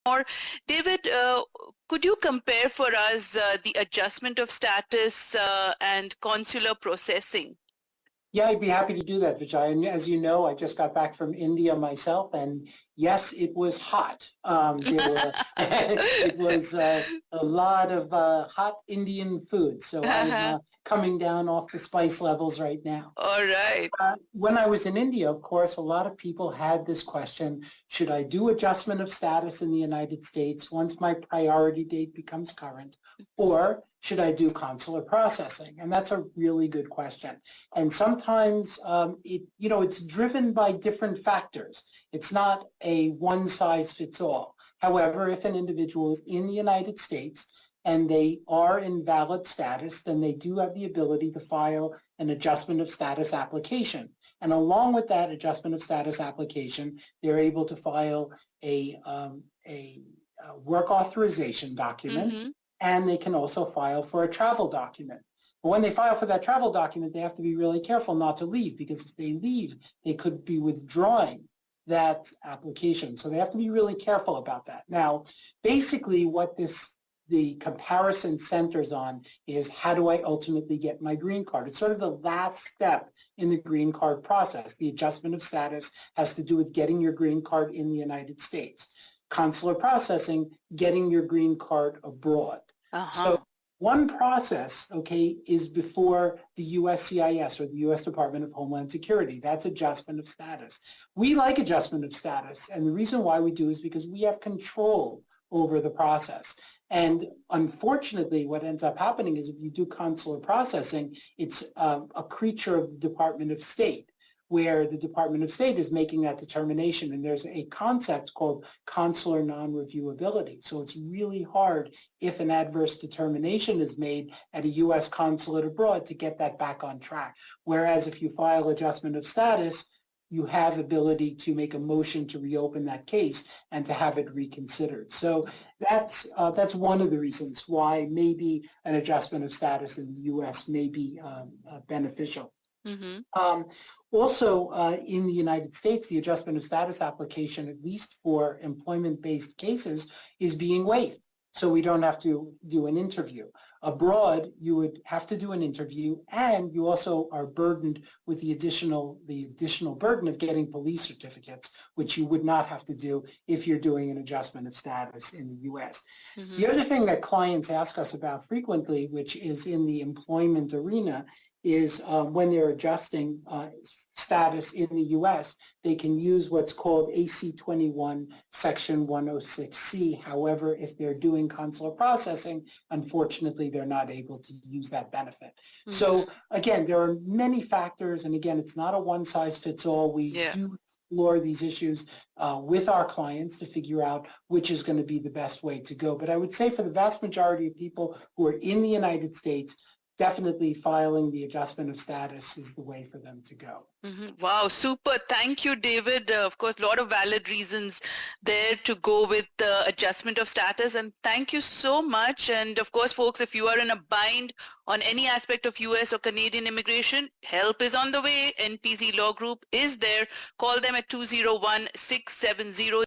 more. David, could you compare for us the adjustment of status and consular processing? Yeah, I'd be happy to do that, Vijay. And as you know, I just got back from India myself, and yes, it was hot. It was a lot of hot Indian food. So I'm coming down off the spice levels right now. All right. When I was in India, of course, a lot of people had this question, should I do adjustment of status in the United States once my priority date becomes current, or should I do consular processing? And that's a really good question. And sometimes it's driven by different factors. It's not a one-size-fits-all. However, if an individual is in the United States and they are in valid status, then they do have the ability to file an adjustment of status application. And along with that adjustment of status application, they're able to file a work authorization document, and they can also file for a travel document. But when they file for that travel document, they have to be really careful not to leave, because if they leave, they could be withdrawing that application. So they have to be really careful about that. Now, basically what the comparison centers on is, how do I ultimately get my green card? It's sort of the last step in the green card process. The adjustment of status has to do with getting your green card in the United States. Consular processing, getting your green card abroad. So one process, is before the USCIS, or the U.S. Department of Homeland Security. That's adjustment of status. We like adjustment of status, and the reason why we do is because we have control over the process. And unfortunately, what ends up happening is if you do consular processing, it's a creature of the Department of State, where the Department of State is making that determination. And there's a concept called consular non-reviewability. So it's really hard, if an adverse determination is made at a U.S. consulate abroad, to get that back on track. Whereas if you file adjustment of status, you have ability to make a motion to reopen that case and to have it reconsidered. So that's one of the reasons why maybe an adjustment of status in the U.S. may be beneficial. Also, in the United States, the adjustment of status application, at least for employment-based cases, is being waived. So we don't have to do an interview. Abroad, you would have to do an interview, and you also are burdened with the additional burden of getting police certificates, which you would not have to do if you're doing an adjustment of status in the U.S. The other thing that clients ask us about frequently, which is in the employment arena, is when they're adjusting status in the U.S., they can use what's called AC-21 Section 106C. However, if they're doing consular processing, unfortunately, they're not able to use that benefit. So again, there are many factors, and again, it's not a one-size-fits-all. We do explore these issues with our clients to figure out which is going to be the best way to go. But I would say for the vast majority of people who are in the United States, definitely filing the adjustment of status is the way for them to go. Wow, super. Thank you, David. Of course, a lot of valid reasons there to go with the adjustment of status. And thank you so much. And of course, folks, if you are in a bind on any aspect of US or Canadian immigration, help is on the way. NPZ Law Group is there. Call them at 201-670